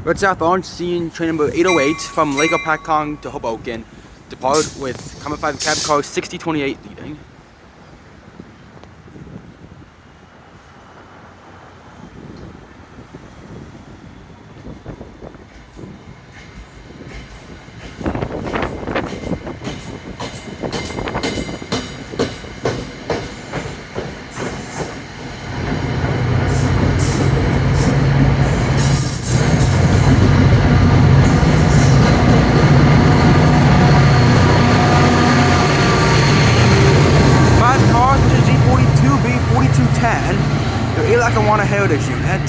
Road southbound, seeing train number 808 from Lake Opakong to Hoboken. Depart with common 5 cab car 6028 leading. GP40-2B 4210, your Lackawanna Heritage Unit.